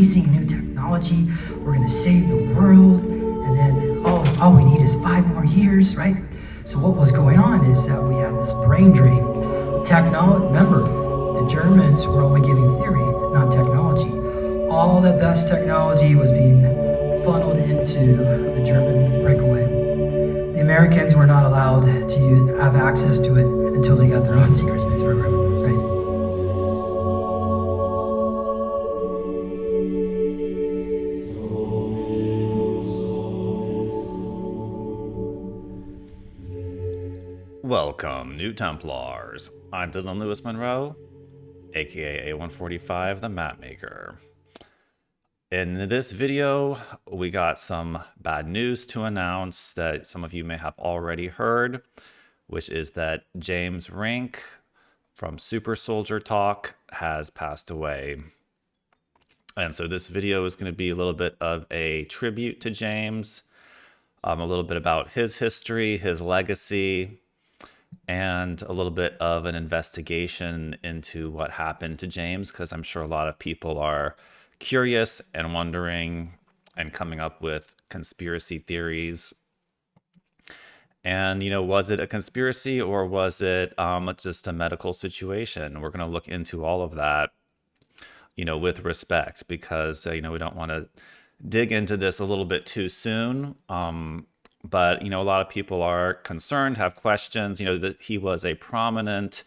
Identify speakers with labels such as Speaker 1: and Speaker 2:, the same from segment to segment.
Speaker 1: amazing new technology. We're gonna save the world. And then, all we need is 5 more years, right? So what was going on is that we had this brain drain. Remember, the Germans were only giving theory, not technology. All the best technology was being funneled into the German breakaway. The Americans were not allowed to have access to it until they got their own secret space program, right?
Speaker 2: Welcome, new Templars. I'm 𝕯𝖚 Monroe, aka 𝕯𝖚𝖚𝖚 the Mapmaker. In this video, we got some bad news to announce that some of you may have already heard, which is that James Rink from Supersoldier Talk has passed away. And so this video is going to be a little bit of a tribute to James, a little bit about his history, his legacy, and a little bit of an investigation into what happened to James, because I'm sure a lot of people are curious and wondering and coming up with conspiracy theories. And, was it a conspiracy or was it just a medical situation? We're going to look into all of that, with respect, because, we don't want to dig into this a little bit too soon. But, a lot of people are concerned, have questions, that he was a prominent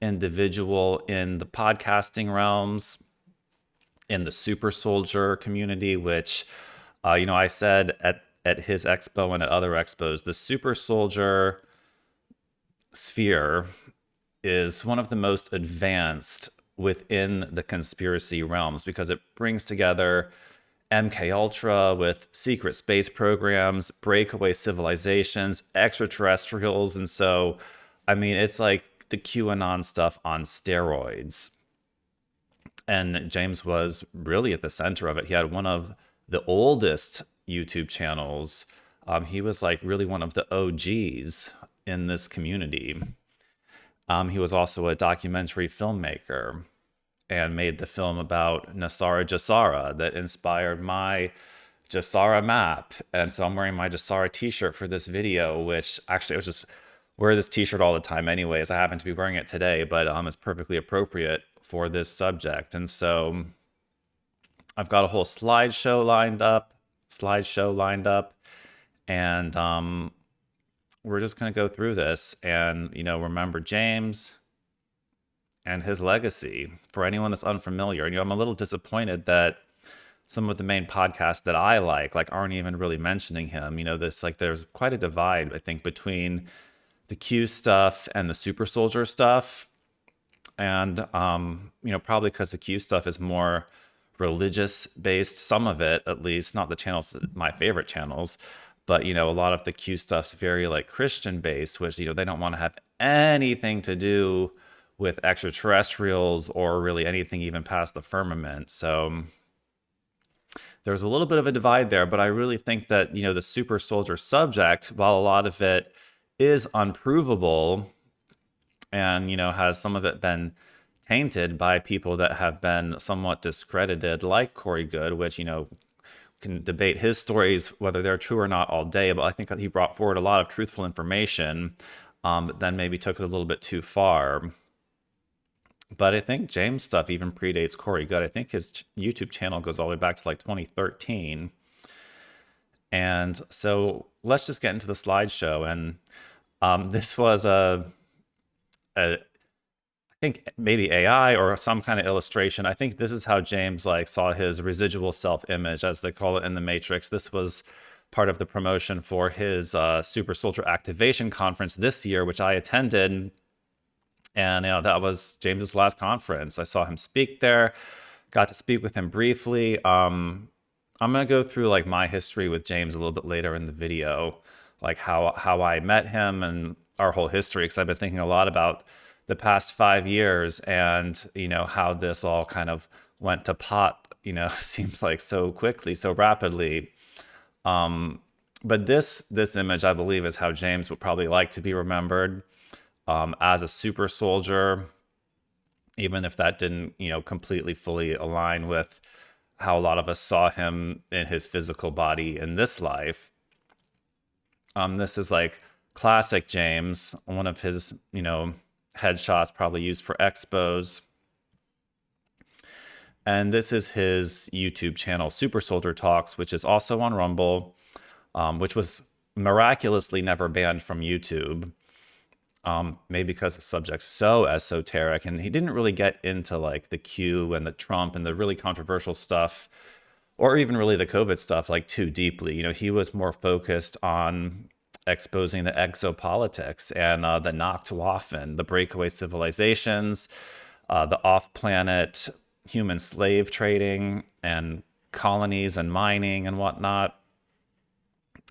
Speaker 2: individual in the podcasting realms, in the Supersoldier community, which, I said at his expo and at other expos, the Supersoldier sphere is one of the most advanced within the conspiracy realms because it brings together MK Ultra with secret space programs, breakaway civilizations, extraterrestrials. And so, it's like the QAnon stuff on steroids. And James was really at the center of it. He had one of the oldest YouTube channels. He was like really one of the OGs in this community. He was also a documentary filmmaker and made the film about GESARA that inspired my GESARA map. And so I'm wearing my GESARA t-shirt for this video, which actually I was just wear this t-shirt all the time anyways. I happen to be wearing it today, but it's perfectly appropriate for this subject. And so I've got a whole slideshow lined up, and we're just going to go through this and, remember James and his legacy. For anyone that's unfamiliar, I'm a little disappointed that some of the main podcasts that I like aren't even really mentioning him. There's quite a divide, I think, between the Q stuff and the Supersoldier stuff. And, probably because the Q stuff is more religious based, some of it, at least, not the channels, my favorite channels, but, a lot of the Q stuff's very Christian based, which, they don't want to have anything to do with extraterrestrials or really anything even past the firmament. So there's a little bit of a divide there, but I really think that, the Supersoldier subject, while a lot of it is unprovable and, has some of it been tainted by people that have been somewhat discredited, like Corey Goode, which, can debate his stories, whether they're true or not all day, but I think that he brought forward a lot of truthful information, but then maybe took it a little bit too far. But I think James' stuff even predates Corey Goode. I think his YouTube channel goes all the way back to 2013. And so let's just get into the slideshow. And this was I think maybe AI or some kind of illustration. I think this is how James saw his residual self-image, as they call it in the Matrix. This was part of the promotion for his Supersoldier activation conference this year, which I attended. And that was James's last conference. I saw him speak there, got to speak with him briefly. I'm gonna go through my history with James a little bit later in the video, how I met him and our whole history, because I've been thinking a lot about the past 5 years and how this all kind of went to pot. Seems like so quickly, so rapidly. But this image, I believe, is how James would probably like to be remembered. As a super soldier, even if that didn't, completely fully align with how a lot of us saw him in his physical body in this life. This is like classic James, one of his, headshots probably used for expos. And this is his YouTube channel, Supersoldier Talks, which is also on Rumble, which was miraculously never banned from YouTube. Maybe because the subject's so esoteric, and he didn't really get into like the Q and the Trump and the really controversial stuff, or even really the COVID stuff, like too deeply. He was more focused on exposing the exopolitics and the 𝕁𝖃, the breakaway civilizations, the off-planet human slave trading and colonies and mining and whatnot,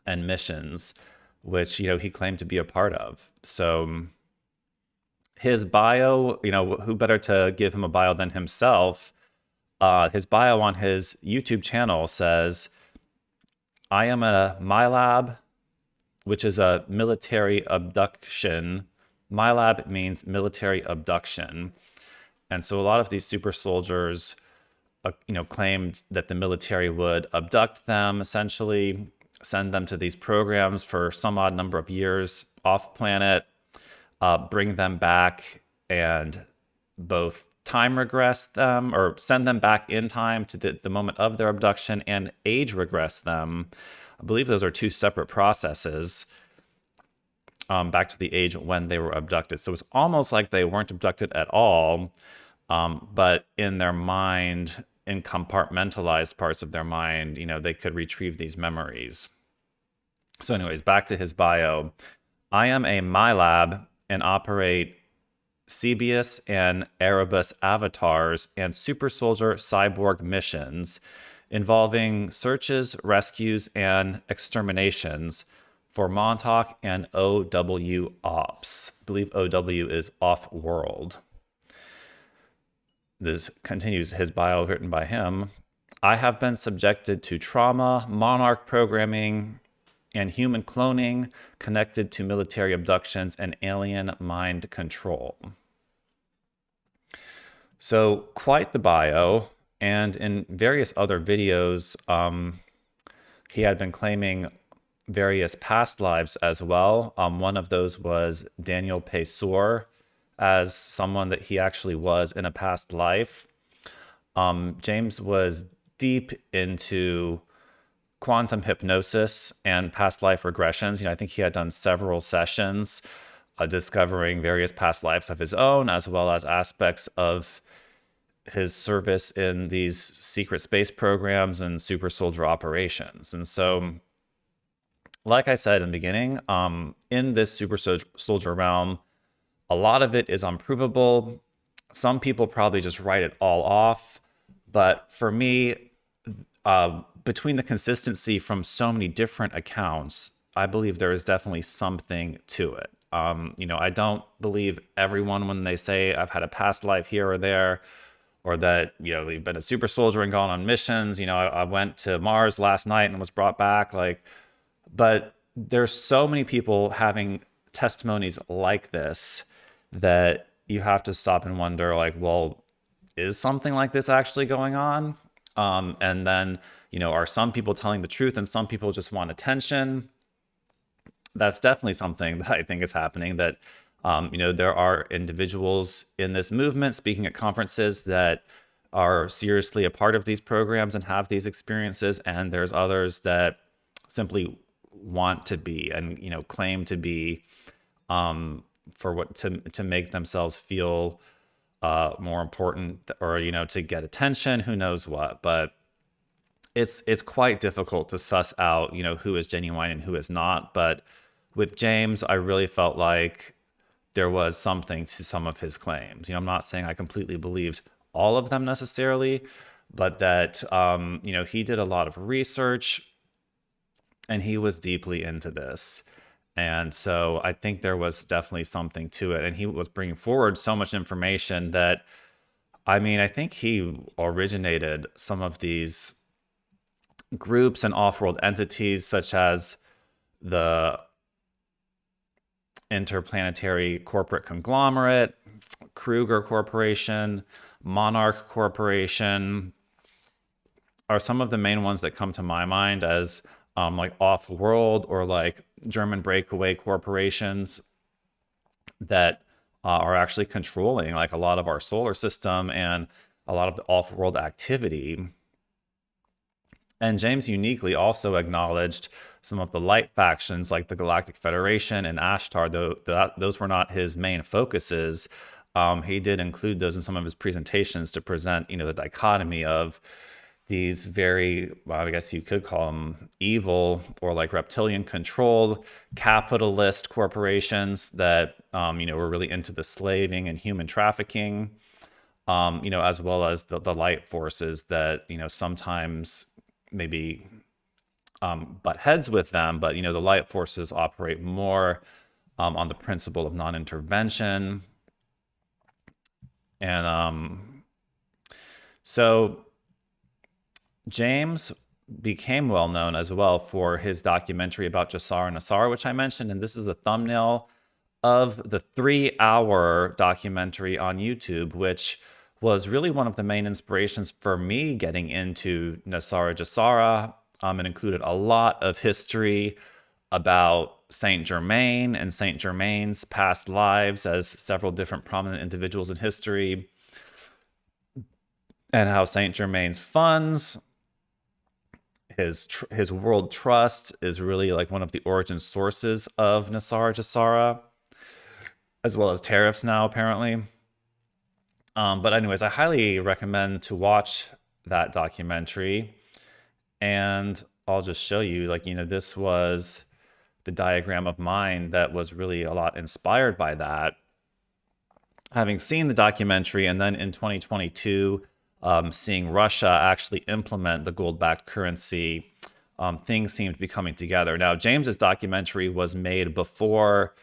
Speaker 2: and missions, which, he claimed to be a part of. So his bio, who better to give him a bio than himself? His bio on his YouTube channel says, I am a 𝕁𝖃, which is a military abduction. 𝕁𝖃 means military abduction. And so a lot of these super soldiers, claimed that the military would abduct them, essentially send them to these programs for some odd number of years off planet, bring them back and both time regress them or send them back in time to the moment of their abduction and age regress them. I believe those are two separate processes, back to the age when they were abducted. So it's almost like they weren't abducted at all, but in their mind, in compartmentalized parts of their mind, they could retrieve these memories. So anyways, back to his bio. I am a 𝕁𝖃 and operate Cebius and Erebus avatars and super soldier cyborg missions involving searches, rescues, and exterminations for Montauk and OW Ops. I believe OW is off-world. This continues his bio written by him. I have been subjected to trauma, monarch programming, and human cloning connected to military abductions and alien mind control. So quite the bio. And in various other videos, he had been claiming various past lives as well. One of those was Daniel Pesor, as someone that he actually was in a past life. James was deep into quantum hypnosis and past life regressions. I think he had done several sessions discovering various past lives of his own, as well as aspects of his service in these secret space programs and super soldier operations. And so, like I said in the beginning, in this super soldier realm, a lot of it is unprovable. Some people probably just write it all off. But for me, between the consistency from so many different accounts, I believe there is definitely something to it. I don't believe everyone when they say I've had a past life here or there, or that, you've been a super soldier and gone on missions. I went to Mars last night and was brought back. But there's so many people having testimonies like this that you have to stop and wonder, well, is something like this actually going on? And then, are some people telling the truth and some people just want attention? That's definitely something that I think is happening, that, there are individuals in this movement speaking at conferences that are seriously a part of these programs and have these experiences. And there's others that simply want to be and, claim to be, for what to make themselves feel more important, or to get attention, who knows what. But it's quite difficult to suss out who is genuine and who is not. But with James, I really felt like there was something to some of his claims. I'm not saying I completely believed all of them necessarily, but that he did a lot of research and he was deeply into this. And so I think there was definitely something to it. And he was bringing forward so much information that, I think he originated some of these groups and off-world entities, such as the Interplanetary Corporate Conglomerate, Kruger Corporation, Monarch Corporation, are some of the main ones that come to my mind as like off-world or like German breakaway corporations that are actually controlling like a lot of our solar system and a lot of the off-world activity. And James uniquely also acknowledged some of the light factions like the Galactic Federation and Ashtar, though those were not his main focuses. He did include those in some of his presentations to present, the dichotomy of these very, well, I guess you could call them evil or like reptilian controlled capitalist corporations that, were really into the slaving and human trafficking, as well as the light forces that, sometimes maybe butt heads with them, but the light forces operate more on the principle of non-intervention. And so James became well known as well for his documentary about GESARA 𝖚𝖚, which I mentioned, and this is a thumbnail of the 3-hour documentary on YouTube, which was really one of the main inspirations for me getting into 𝖚𝖚 GESARA. It included a lot of history about Saint Germain and Saint Germain's past lives as several different prominent individuals in history, and how Saint Germain's funds, his world trust, is really like one of the origin sources of 𝖚𝖚 GESARA, as well as tariffs now apparently. But anyways, I highly recommend to watch that documentary, and I'll just show you, like, this was the diagram of mine that was really a lot inspired by that. Having seen the documentary, and then in 2022, seeing Russia actually implement the gold-backed currency, things seemed to be coming together. Now, James's documentary was made before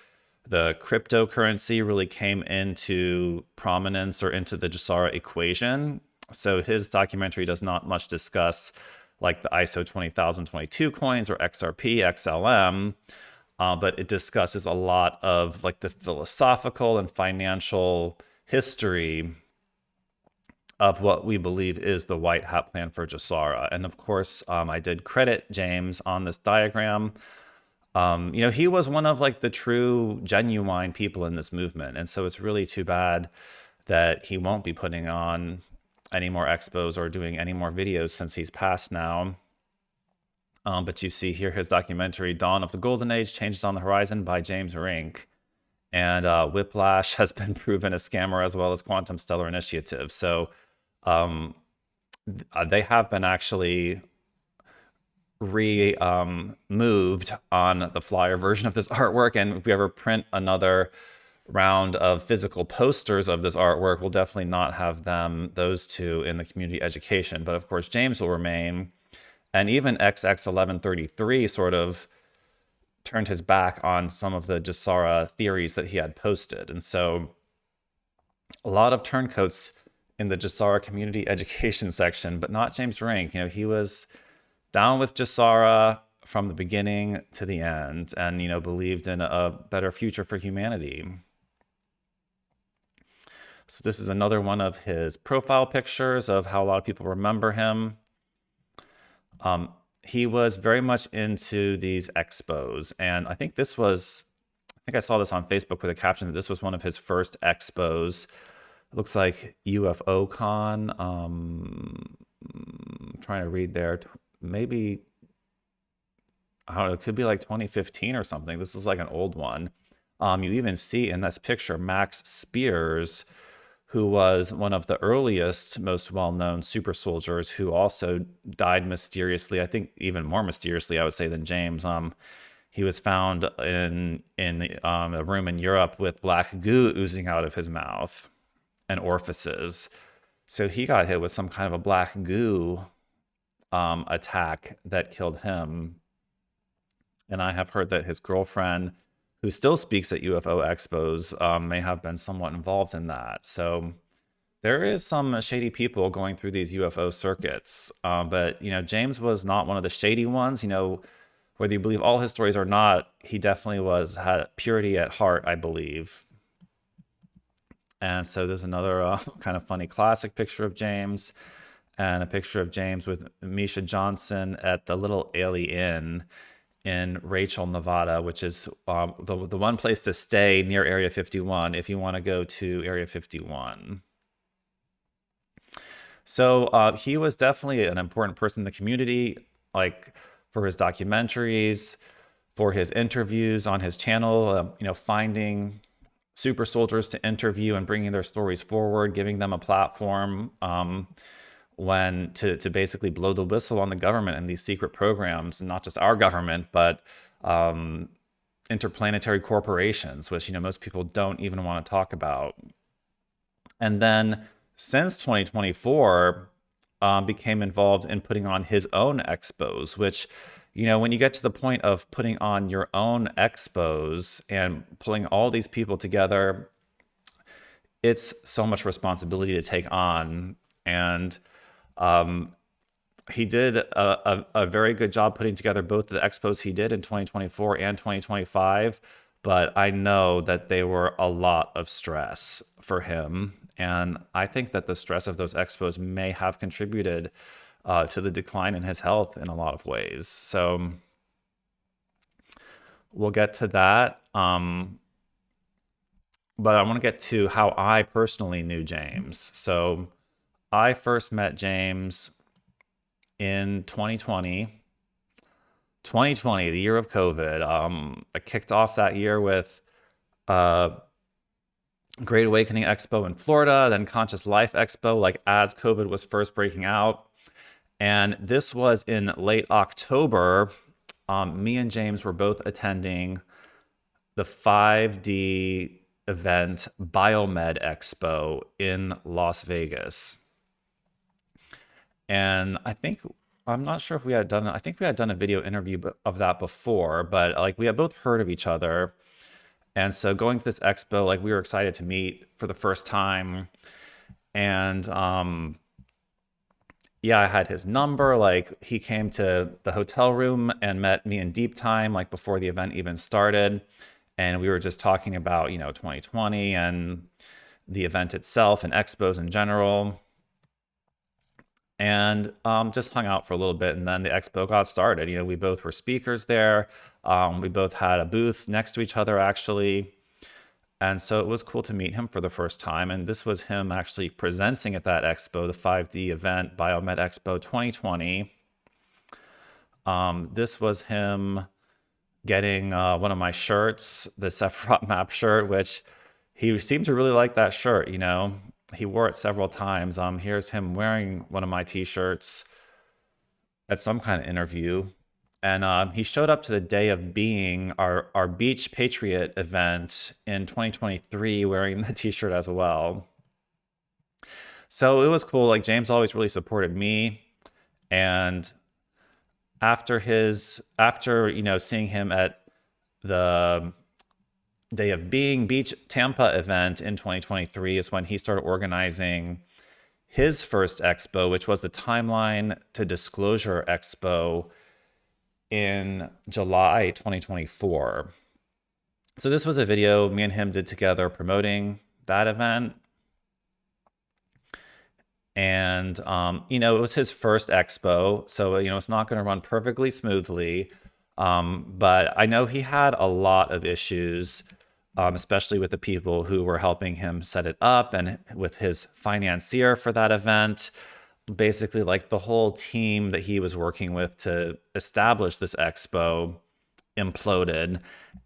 Speaker 2: the cryptocurrency really came into prominence or into the GESARA equation. So his documentary does not much discuss like the ISO 20022 coins or XRP, XLM, but it discusses a lot of like the philosophical and financial history of what we believe is the white hat plan for GESARA. And of course, I did credit James on this diagram. He was one of like the true, genuine people in this movement. And so it's really too bad that he won't be putting on any more expos or doing any more videos since he's passed now. But you see here his documentary, Dawn of the Golden Age, Changes on the Horizon by James Rink. And Whiplash has been proven a scammer, as well as Quantum Stellar Initiative. So they have been actually moved on the flyer version of this artwork, and if we ever print another round of physical posters of this artwork, we'll definitely not have those two in the community education. But of course, James will remain, and even XX1133 sort of turned his back on some of the GESARA theories that he had posted. And so a lot of turncoats in the GESARA community education section, but not James Rink. He was down with GESARA from the beginning to the end, and believed in a better future for humanity. So this is another one of his profile pictures of how a lot of people remember him. He was very much into these expos, and I think I saw this on Facebook with a caption that this was one of his first expos. It looks like 𝕯𝖚𝖚 I'm trying to read there. Maybe, I don't know, it could be like 2015 or something. This is like an old one. You even see in this picture Max Spears, who was one of the earliest, most well-known super soldiers, who also died mysteriously. I think even more mysteriously, I would say, than James. He was found in a room in Europe with black goo oozing out of his mouth and orifices. So he got hit with some kind of a black goo attack that killed him. And I have heard that his girlfriend, who still speaks at UFO expos, may have been somewhat involved in that. So there is some shady people going through these UFO circuits. But, James was not one of the shady ones. Whether you believe all his stories or not, he definitely had purity at heart, I believe. And so there's another kind of funny classic picture of James. and a picture of James with Misha Johnson at the Little Ailey Inn in Rachel, Nevada, which is the one place to stay near Area 51 if you want to go to Area 51. So he was definitely an important person in the community, like for his documentaries, for his interviews on his channel, finding super soldiers to interview and bringing their stories forward, giving them a platform when to basically blow the whistle on the government and these secret programs, and not just our government, but interplanetary corporations, which most people don't even want to talk about. And then since 2024, became involved in putting on his own expos, which, when you get to the point of putting on your own expos and pulling all these people together, it's so much responsibility to take on. And he did a very good job putting together both the expos he did in 2024 and 2025, but I know that they were a lot of stress for him. And I think that the stress of those expos may have contributed to the decline in his health in a lot of ways. So we'll get to that. But I want to get to how I personally knew James. So I first met James in 2020. 2020, the year of COVID. I kicked off that year with Great Awakening Expo in Florida, then Conscious Life Expo, like as COVID was first breaking out. And this was in late October. Me and James were both attending the 5D event Biomed Expo in Las Vegas. And I'm not sure if we had done, I think we had done a video interview of that before, but like we had both heard of each other. And so going to this expo, like we were excited to meet for the first time. And yeah, I had his number. Like he came to the hotel room and met me in deep time, like before the event even started. And we were just talking about, 2020 and the event itself and expos in general. And just hung out for a little bit, and then the expo got started. We both were speakers there. We both had a booth next to each other, actually. And so it was cool to meet him for the first time. And this was him actually presenting at that expo, the 5D event, Biomed Expo 2020. This was him getting one of my shirts, the Sephiroth map shirt, which he seemed to really like that shirt, He wore it several times. Here's him wearing one of my t-shirts at some kind of interview. And he showed up to the Day of Being, our Beach Patriot event in 2023, wearing the t-shirt as well. So it was cool. Like James always really supported me. And after seeing him at the Day of Being Beach Tampa event in 2023 is when he started organizing his first expo, which was the Timeline to Disclosure Expo in July 2024. So this was a video me and him did together promoting that event. And, it was his first expo. So, it's not going to run perfectly smoothly. But I know he had a lot of issues, especially with the people who were helping him set it up and with his financier for that event. Basically, like the whole team that he was working with to establish this expo imploded.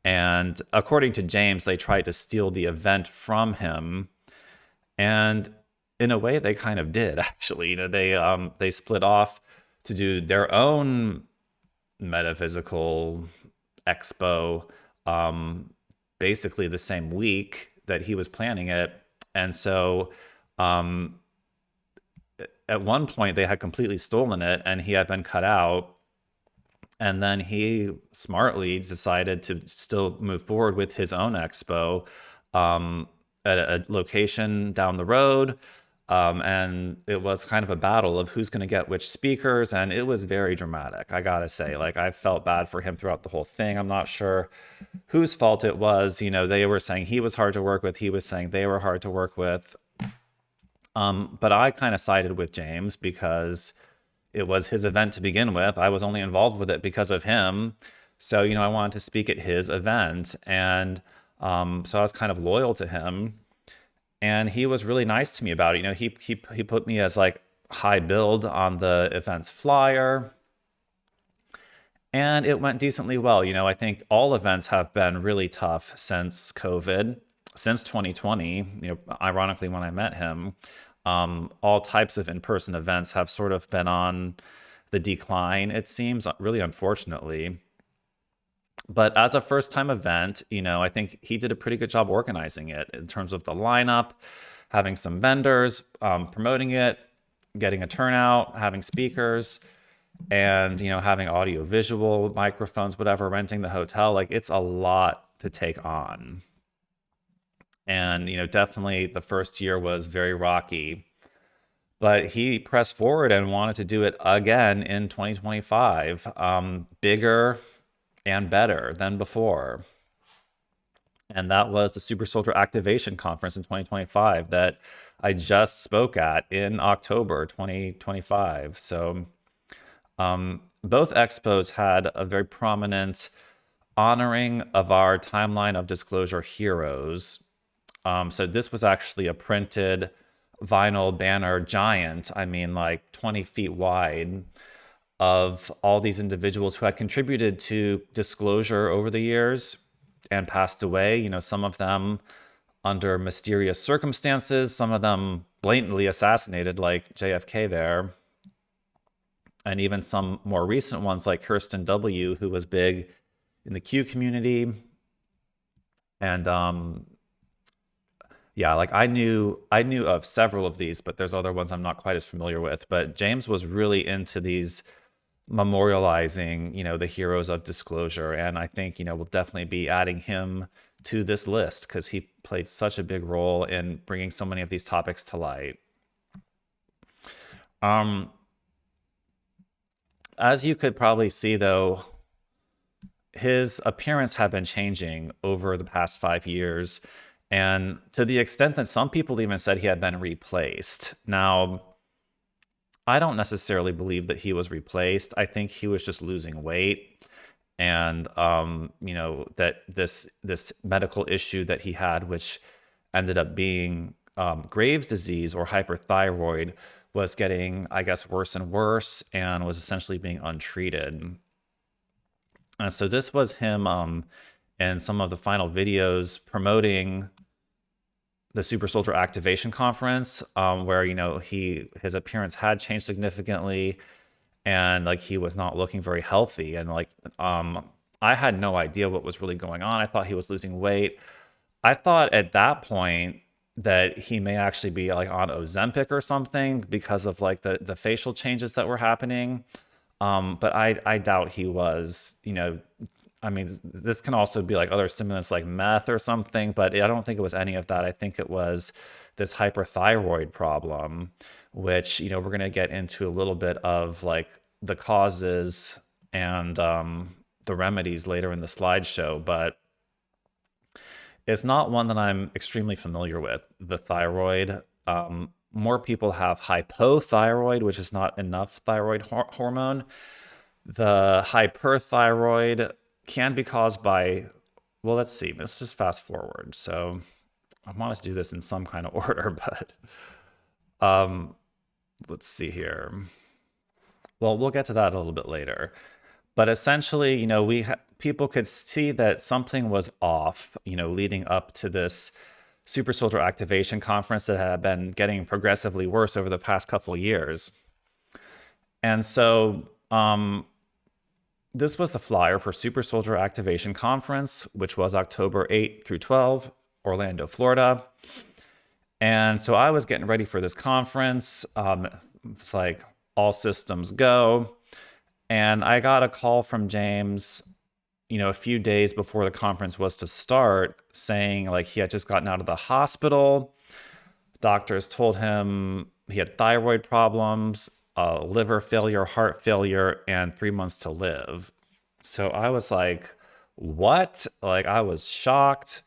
Speaker 2: And according to James, they tried to steal the event from him. And in a way, they kind of did, actually. They split off to do their own metaphysical expo basically the same week that he was planning it. And so at one point they had completely stolen it and he had been cut out. And then he smartly decided to still move forward with his own expo at a location down the road. And it was kind of a battle of who's going to get which speakers. And it was very dramatic, I gotta say. Like, I felt bad for him throughout the whole thing. I'm not sure whose fault it was. They were saying he was hard to work with. He was saying they were hard to work with. But I kind of sided with James because it was his event to begin with. I was only involved with it because of him. So, I wanted to speak at his event. And so I was kind of loyal to him. And he was really nice to me about it. He put me as like high build on the event's flyer. And it went decently well. I think all events have been really tough since COVID, since 2020, ironically, when I met him. All types of in-person events have sort of been on the decline, it seems, really unfortunately. But as a first-time event, I think he did a pretty good job organizing it in terms of the lineup, having some vendors, promoting it, getting a turnout, having speakers, and having audio visual microphones, whatever, renting the hotel. Like, it's a lot to take on. And definitely the first year was very rocky, but he pressed forward and wanted to do it again in 2025, bigger and better than before. And that was the Super Soldier Activation Conference in 2025 that I just spoke at in October 2025. So both expos had a very prominent honoring of our timeline of disclosure heroes. So this was actually a printed vinyl banner giant, I mean like 20 feet wide, of all these individuals who had contributed to disclosure over the years and passed away. Some of them under mysterious circumstances, some of them blatantly assassinated, like JFK there. And even some more recent ones like Kirsten W., who was big in the Q community. And yeah, like I knew of several of these, but there's other ones I'm not quite as familiar with. But James was really into these memorializing, the heroes of disclosure. And I think, we'll definitely be adding him to this list because he played such a big role in bringing so many of these topics to light. As you could probably see, though, his appearance had been changing over the past 5 years, and to the extent that some people even said he had been replaced. Now, I don't necessarily believe that he was replaced. I think he was just losing weight, and that this medical issue that he had, which ended up being Graves' disease or hyperthyroid, was getting, I guess, worse and worse, and was essentially being untreated. And so this was him in some of the final videos promoting the Super Soldier Activation Conference, where his appearance had changed significantly, and like he was not looking very healthy, and like I had no idea what was really going on. I thought he was losing weight. I thought at that point that he may actually be like on Ozempic or something because of like the facial changes that were happening. But I doubt he was. I mean, this can also be like other stimulants like meth or something, but I don't think it was any of that. I think it was this hyperthyroid problem, which, we're going to get into a little bit of like the causes and the remedies later in the slideshow, but it's not one that I'm extremely familiar with, the thyroid. More people have hypothyroid, which is not enough thyroid hormone. The hyperthyroid can be caused by, well, let's see. Let's just fast forward. So I want to do this in some kind of order, but let's see here. Well, we'll get to that a little bit later. But essentially, people could see that something was off, leading up to this Super Soldier Activation Conference that had been getting progressively worse over the past couple of years. And so this was the flyer for Super Soldier Activation Conference, which was October 8th through 12th, Orlando, Florida. And so I was getting ready for this conference. It's like all systems go. And I got a call from James, a few days before the conference was to start, saying like he had just gotten out of the hospital. Doctors told him he had thyroid problems, liver failure, heart failure, and 3 months to live. So I was like, what? Like, I was shocked.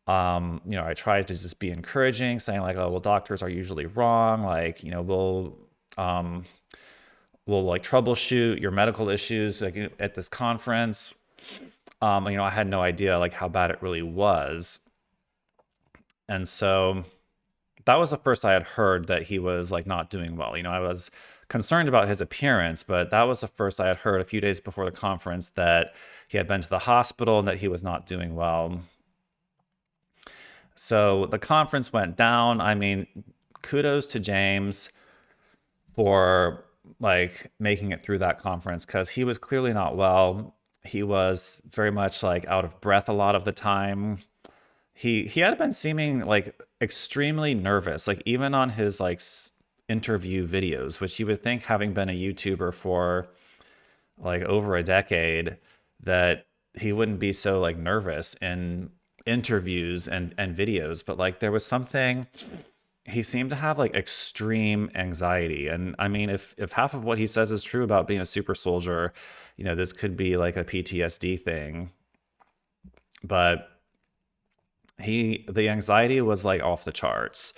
Speaker 2: I tried to just be encouraging, saying like, oh, well, doctors are usually wrong. Like, um, we'll like troubleshoot your medical issues like at this conference. I had no idea like how bad it really was. And so that was the first I had heard that he was like not doing well. I was concerned about his appearance, but that was the first I had heard a few days before the conference that he had been to the hospital and that he was not doing well. So the conference went down. I mean, kudos to James for like making it through that conference because he was clearly not well. He was very much like out of breath a lot of the time. He had been seeming like extremely nervous, like even on his like interview videos, which you would think, having been a YouTuber for like over a decade, that he wouldn't be so like nervous in interviews and videos. But like there was something, he seemed to have like extreme anxiety. And I mean, if half of what he says is true about being a super soldier, this could be like a PTSD thing. But the anxiety was like off the charts.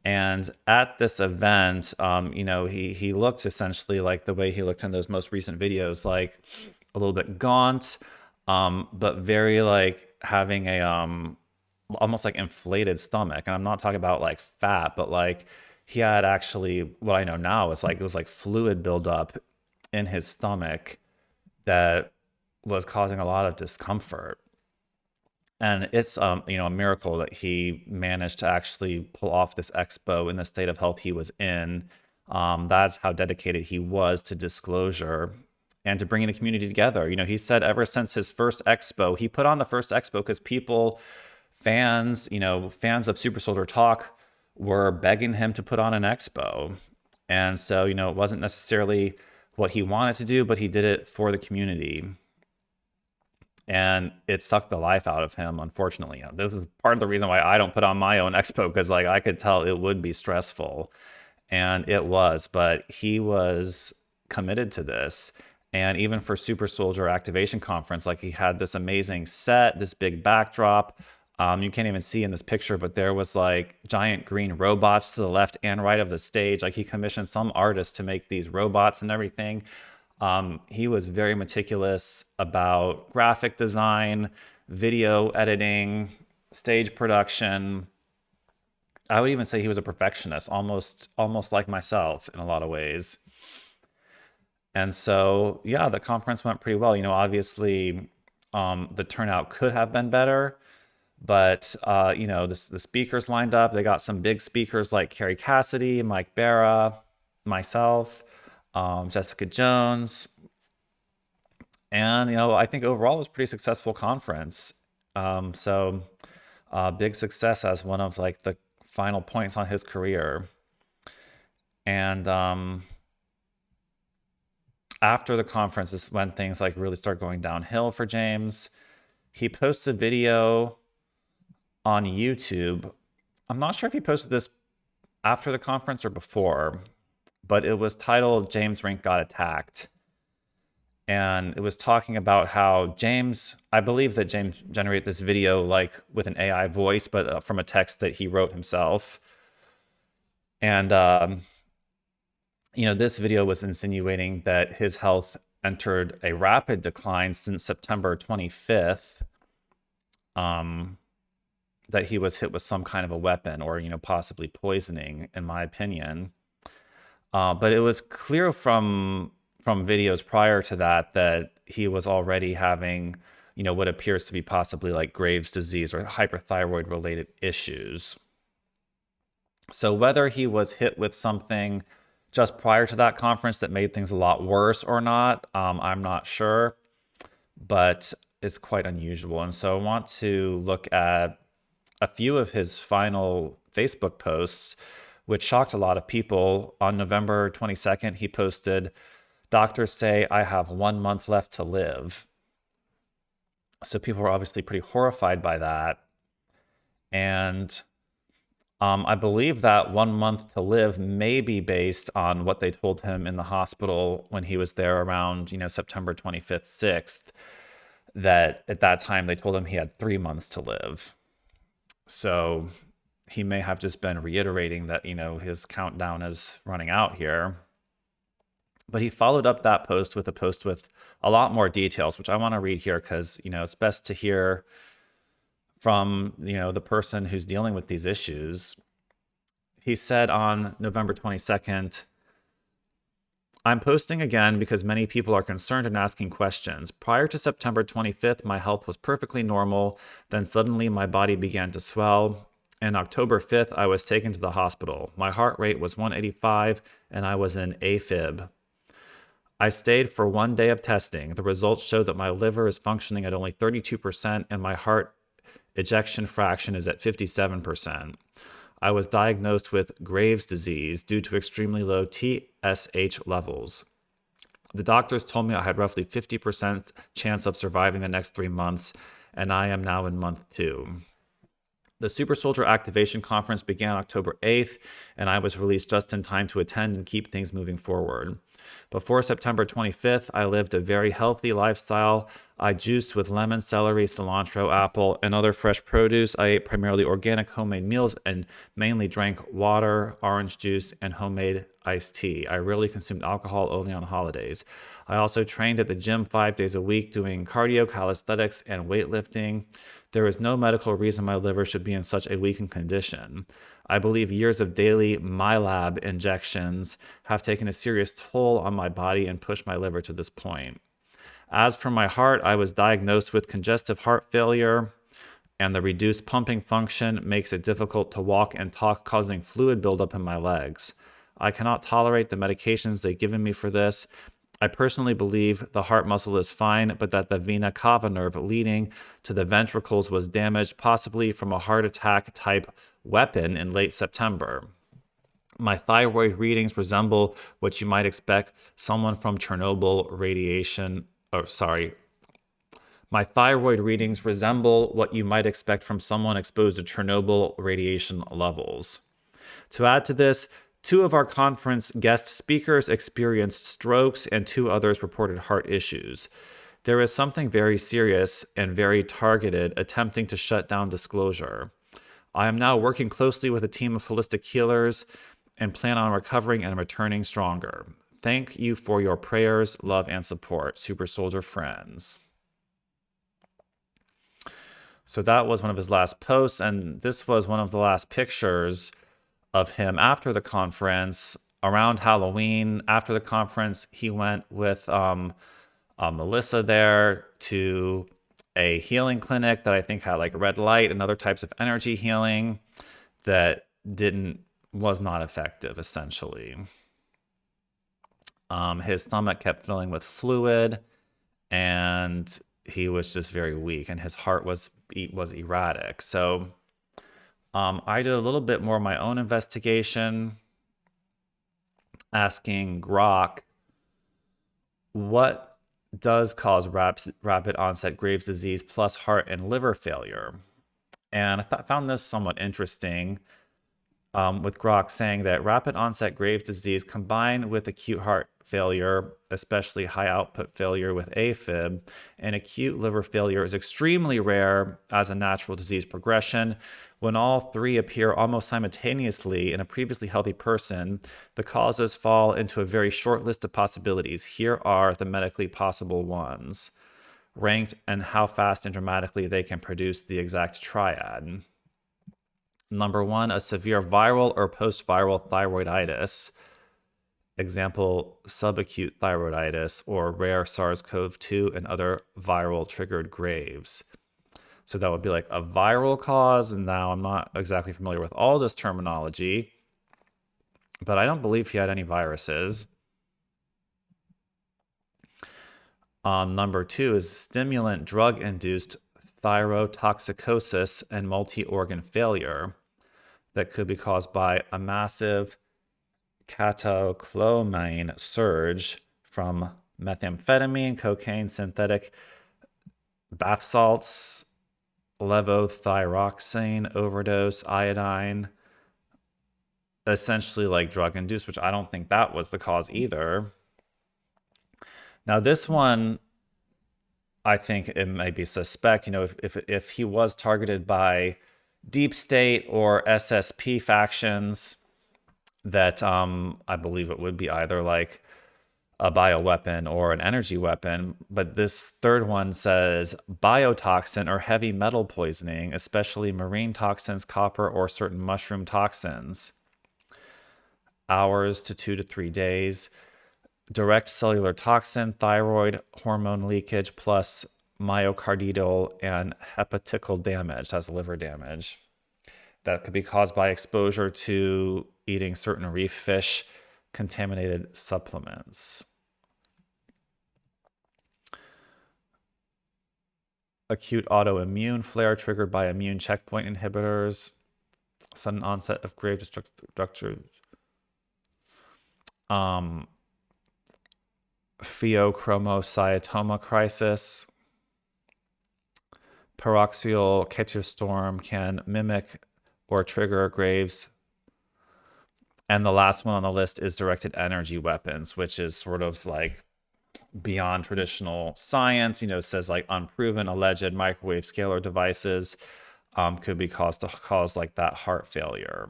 Speaker 2: And at this event, he looked essentially like the way he looked in those most recent videos, like a little bit gaunt, but very like having a almost like inflated stomach. And I'm not talking about like fat, but like he had actually, what I know now is like it was like fluid buildup in his stomach that was causing a lot of discomfort. And it's a miracle that he managed to actually pull off this expo in the state of health he was in. That's how dedicated he was to disclosure and to bringing the community together. He said ever since his first expo, he put on the first expo because fans of Super Soldier Talk were begging him to put on an expo. And so, it wasn't necessarily what he wanted to do, but he did it for the community. And it sucked the life out of him, unfortunately. This is part of the reason why I don't put on my own expo, because like I could tell it would be stressful, and it was. But he was committed to this, and even for Super Soldier Activation Conference, like he had this amazing set, this big backdrop. You can't even see in this picture, but there was like giant green robots to the left and right of the stage. Like he commissioned some artist to make these robots and everything. He was very meticulous about graphic design, video editing, stage production. I would even say he was a perfectionist, almost like myself in a lot of ways. And so, yeah, the conference went pretty well. Obviously, the turnout could have been better, but the speakers lined up. They got some big speakers like Carrie Cassidy, Mike Barra, myself, Jessica Jones. And, I think overall it was a pretty successful conference. Big success as one of like the final points on his career. And after the conference is when things like really start going downhill for James. He posted a video on YouTube. I'm not sure if he posted this after the conference or before, but it was titled James Rink Got Attacked. And it was talking about how I believe that James generated this video like with an AI voice, but from a text that he wrote himself. And, this video was insinuating that his health entered a rapid decline since September 25th, that he was hit with some kind of a weapon or, possibly poisoning, in my opinion. But it was clear from videos prior to that he was already having, what appears to be possibly like Graves' disease or hyperthyroid related issues. So whether he was hit with something just prior to that conference that made things a lot worse or not, I'm not sure, but it's quite unusual. And so I want to look at a few of his final Facebook posts, which shocked a lot of people. On November 22nd, he posted, "Doctors say I have 1 month left to live." So people were obviously pretty horrified by that. And I believe that 1 month to live may be based on what they told him in the hospital when he was there around, September 25th, 6th, that at that time they told him he had 3 months to live. So he may have just been reiterating that, his countdown is running out here. But he followed up that post with a post with a lot more details, which I want to read here because, it's best to hear from, the person who's dealing with these issues. He said on November 22nd, I'm posting again because many people are concerned and asking questions. Prior to September 25th, my health was perfectly normal. Then suddenly my body began to swell. And October 5th, I was taken to the hospital. My heart rate was 185 and I was in AFib. I stayed for 1 day of testing. The results showed that my liver is functioning at only 32% and my heart ejection fraction is at 57%. I was diagnosed with Graves' disease due to extremely low TSH levels. The doctors told me I had roughly 50% chance of surviving the next 3 months, and I am now in month 2. The Supersoldier activation conference began October 8th, and I was released just in time to attend and keep things moving forward. Before September 25th, I lived a very healthy lifestyle. I juiced with lemon, celery, cilantro, apple, and other fresh produce. I ate primarily organic homemade meals and mainly drank water, orange juice, and homemade iced tea. I rarely consumed alcohol, only on holidays. I also trained at the gym 5 days a week doing cardio, calisthenics, and weightlifting. There is no medical reason my liver should be in such a weakened condition. I believe years of daily MyLab injections have taken a serious toll on my body and pushed my liver to this point. As for my heart, I was diagnosed with congestive heart failure, and the reduced pumping function makes it difficult to walk and talk, causing fluid buildup in my legs. I cannot tolerate the medications they've given me for this. I personally believe the heart muscle is fine, but that the vena cava nerve leading to the ventricles was damaged, possibly from a heart attack type weapon in late September. My thyroid readings resemble what you might expect someone from Chernobyl radiation. My thyroid readings resemble what you might expect from someone exposed to Chernobyl radiation levels. To add to this, 2 of our conference guest speakers experienced strokes and 2 others reported heart issues. There is something very serious and very targeted attempting to shut down disclosure. I am now working closely with a team of holistic healers and plan on recovering and returning stronger. Thank you for your prayers, love, and support. Supersoldier friends. So that was one of his last posts, and this was one of the last pictures of him after the conference. Around Halloween, after the conference, he went with Melissa there to a healing clinic that I think had like red light and other types of energy healing that was not effective, essentially. His stomach kept filling with fluid, and he was just very weak, and his heart was erratic. So I did a little bit more of my own investigation, asking Grok, what does cause rapid onset Graves' disease plus heart and liver failure? And I found this somewhat interesting, with Grok saying that rapid onset Graves' disease combined with acute heart failure, especially high output failure with AFib, and acute liver failure is extremely rare as a natural disease progression. When all 3 appear almost simultaneously in a previously healthy person, the causes fall into a very short list of possibilities. Here are the medically possible ones, ranked and how fast and dramatically they can produce the exact triad. Number 1, a severe viral or post-viral thyroiditis. Example, subacute thyroiditis or rare SARS-CoV-2 and other viral triggered Graves. So that would be like a viral cause. And now I'm not exactly familiar with all this terminology, but I don't believe he had any viruses. Number 2 is stimulant drug-induced thyrotoxicosis and multi-organ failure that could be caused by a massive catecholaminé surge from methamphetamine, cocaine, synthetic bath salts, levothyroxine overdose, iodine, essentially like drug-induced, which I don't think that was the cause either. Now this one, I think it might be suspect, if he was targeted by, deep state or SSP factions that I believe it would be either like a bioweapon or an energy weapon. But this third one says biotoxin or heavy metal poisoning, especially marine toxins, copper, or certain mushroom toxins. Hours to 2 to 3 days. Direct cellular toxin, thyroid hormone leakage, plus myocardial and hepatical damage. That's liver damage. That could be caused by exposure to eating certain reef fish, contaminated supplements. Acute autoimmune flare triggered by immune checkpoint inhibitors. Sudden onset of grave destructive. Pheochromocytoma crisis. Paroxysmal ketostorm can mimic or trigger Graves. And the last one on the list is directed energy weapons, which is sort of like beyond traditional science. Says like unproven, alleged microwave scalar devices could be caused to cause like that heart failure.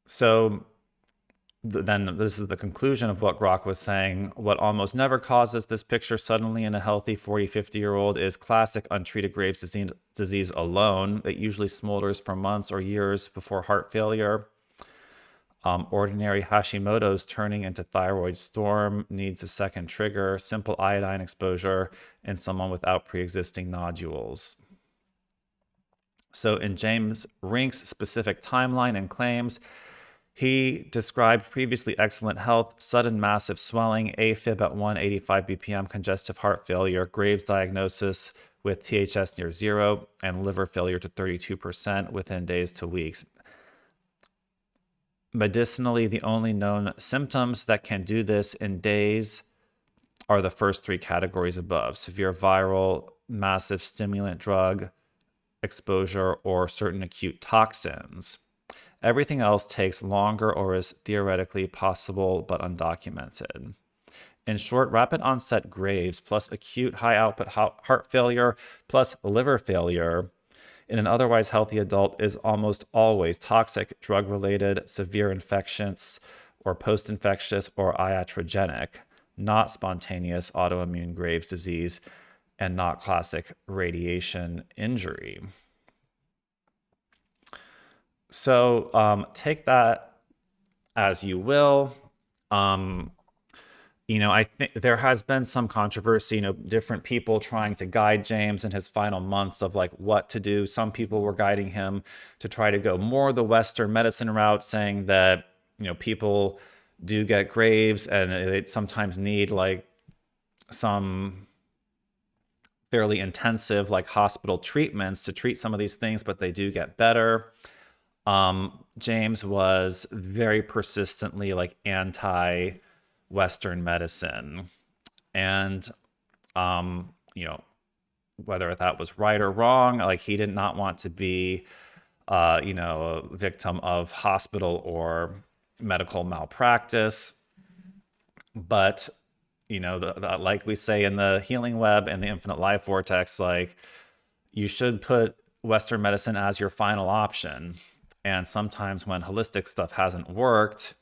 Speaker 2: So then this is the conclusion of what Grok was saying. What almost never causes this picture suddenly in a healthy 40, 50-year-old is classic untreated Graves' disease alone. It usually smolders for months or years before heart failure. Ordinary Hashimoto's turning into thyroid storm needs a second trigger, simple iodine exposure, in someone without pre-existing nodules. So in James Rink's specific timeline and claims, he described previously excellent health, sudden massive swelling, AFib at 185 BPM, congestive heart failure, Graves diagnosis with THS near 0, and liver failure to 32% within days to weeks. Medicinally, the only known symptoms that can do this in days are the first 3 categories above: severe viral, massive stimulant drug exposure, or certain acute toxins. Everything else takes longer or is theoretically possible but undocumented. In short, rapid onset Graves plus acute high output heart failure plus liver failure in an otherwise healthy adult is almost always toxic, drug-related, severe infections, or post-infectious or iatrogenic, not spontaneous autoimmune Graves' disease, and not classic radiation injury. So take that as you will. I think there has been some controversy, different people trying to guide James in his final months of like what to do. Some people were guiding him to try to go more the Western medicine route, saying that, people do get Graves and they sometimes need like some fairly intensive like hospital treatments to treat some of these things, but they do get better. James was very persistently like anti-Western medicine. And, whether that was right or wrong, like he did not want to be, a victim of hospital or medical malpractice. But, like we say in the Healing Web and the Infinite Life Vortex, like you should put Western medicine as your final option. And sometimes when holistic stuff hasn't worked,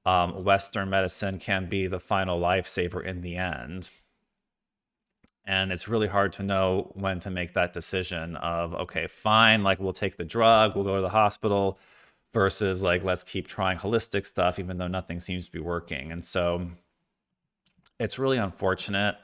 Speaker 2: Western medicine can be the final lifesaver in the end. And it's really hard to know when to make that decision of, okay, fine, like we'll take the drug, we'll go to the hospital, versus like, let's keep trying holistic stuff, even though nothing seems to be working. And so it's really unfortunate.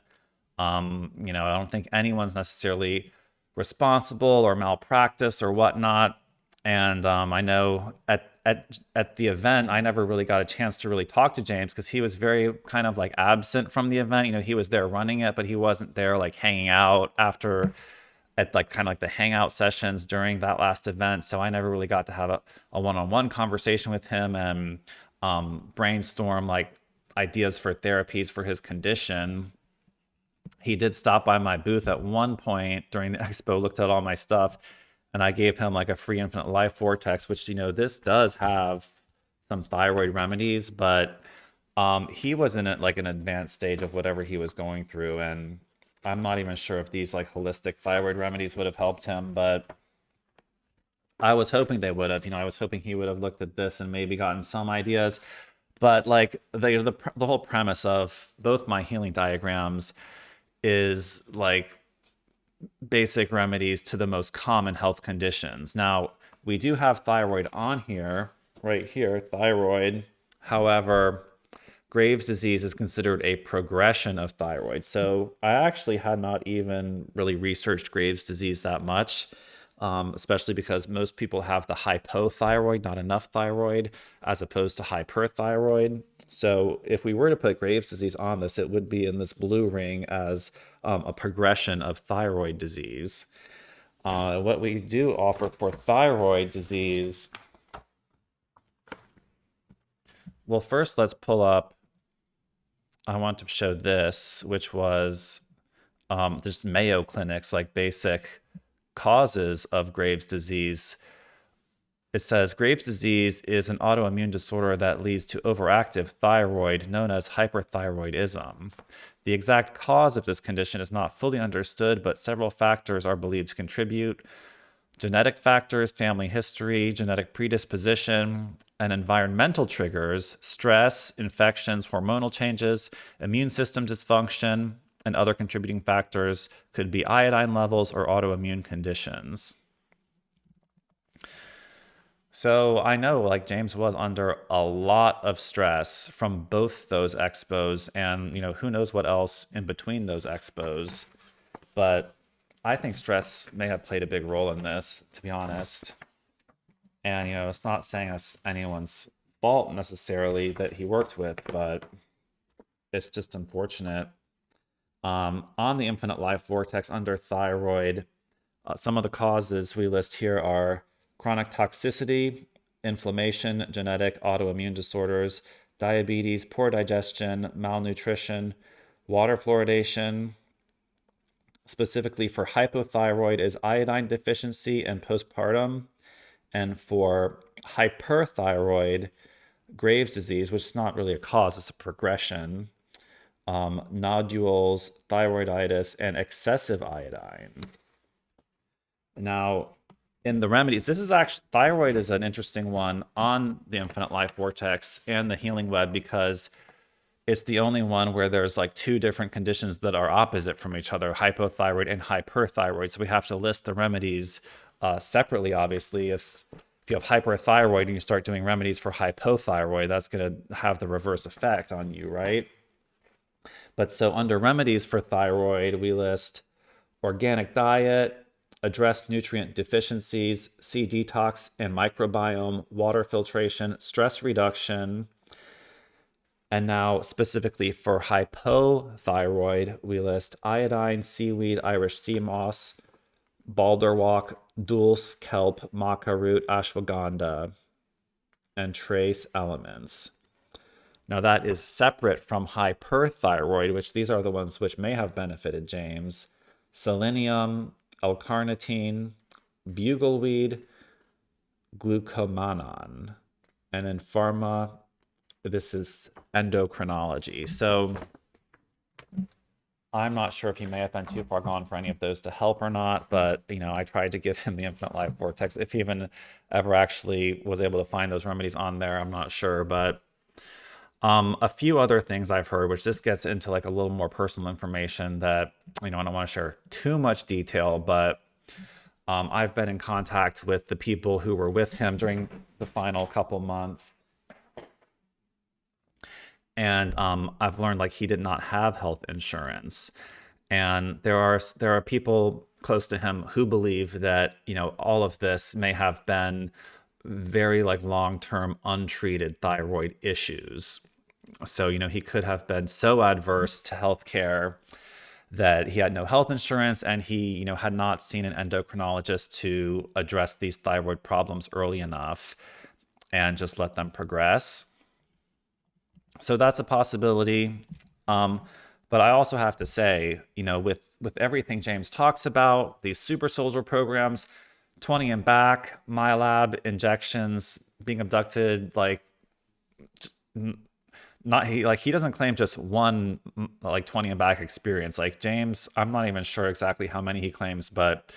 Speaker 2: I don't think anyone's necessarily responsible or malpractice or whatnot. And I know at the event, I never really got a chance to really talk to James because he was very kind of like absent from the event. He was there running it, but he wasn't there like hanging out after at like kind of like the hangout sessions during that last event. So I never really got to have a one-on-one conversation with him and brainstorm like ideas for therapies for his condition. He did stop by my booth at one point during the expo, looked at all my stuff, and I gave him like a free Infinite Life Vortex, which, this does have some thyroid remedies, but he was in like an advanced stage of whatever he was going through. And I'm not even sure if these like holistic thyroid remedies would have helped him, but I was hoping they would have. I was hoping he would have looked at this and maybe gotten some ideas. But like the whole premise of both my healing diagrams is like basic remedies to the most common health conditions. Now, we do have thyroid on here, right here, thyroid. However, Graves' disease is considered a progression of thyroid. So I actually had not even really researched Graves' disease that much, especially because most people have the hypothyroid, not enough thyroid, as opposed to hyperthyroid. So if we were to put Graves' disease on this, it would be in this blue ring as a progression of thyroid disease. What we do offer for thyroid disease, well, first let's pull up, I want to show this, which was just Mayo Clinic's like basic causes of Graves' disease. It says Graves' disease is an autoimmune disorder that leads to overactive thyroid known as hyperthyroidism. The exact cause of this condition is not fully understood, but several factors are believed to contribute. Genetic factors, family history, genetic predisposition, and environmental triggers, stress, infections, hormonal changes, immune system dysfunction, and other contributing factors could be iodine levels or autoimmune conditions. So I know like James was under a lot of stress from both those expos and, who knows what else in between those expos. But I think stress may have played a big role in this, to be honest. And, it's not saying it's anyone's fault necessarily that he worked with, but it's just unfortunate. On the infinite life vortex under thyroid, some of the causes we list here are chronic toxicity, inflammation, genetic autoimmune disorders, diabetes, poor digestion, malnutrition, water fluoridation. Specifically for hypothyroid is iodine deficiency and postpartum. And for hyperthyroid, Graves' disease, which is not really a cause, it's a progression, nodules, thyroiditis, and excessive iodine. Now, in the remedies, this is actually, thyroid is an interesting one on the Infinite Life Vortex and the Healing Web because it's the only one where there's like two different conditions that are opposite from each other, hypothyroid and hyperthyroid. So we have to list the remedies separately, obviously. If you have hyperthyroid and you start doing remedies for hypothyroid, that's going to have the reverse effect on you, right? But so under remedies for thyroid, we list organic diet, address nutrient deficiencies, see detox and microbiome, water filtration, stress reduction. And now specifically for hypothyroid, we list iodine, seaweed, Irish sea moss, balderwalk, dulse, kelp, maca root, ashwagandha, and trace elements. Now that is separate from hyperthyroid, which these are the ones which may have benefited James. Selenium, L-carnitine, bugleweed, glucomannan. And in pharma, this is endocrinology. So I'm not sure if he may have been too far gone for any of those to help or not, but I tried to give him the Infinite Life Vortex. If he even ever actually was able to find those remedies on there, I'm not sure. But a few other things I've heard, which this gets into like a little more personal information that, I don't want to share too much detail, but I've been in contact with the people who were with him during the final couple months. And I've learned like he did not have health insurance. And there are people close to him who believe that, all of this may have been very like long-term untreated thyroid issues. So, he could have been so adverse to healthcare that he had no health insurance and he, had not seen an endocrinologist to address these thyroid problems early enough and just let them progress. So that's a possibility. But I also have to say, with everything James talks about, these super soldier programs, 20 and back, my lab injections, being abducted, like not he doesn't claim just one like 20 and back experience. Like James, I'm not even sure exactly how many he claims, but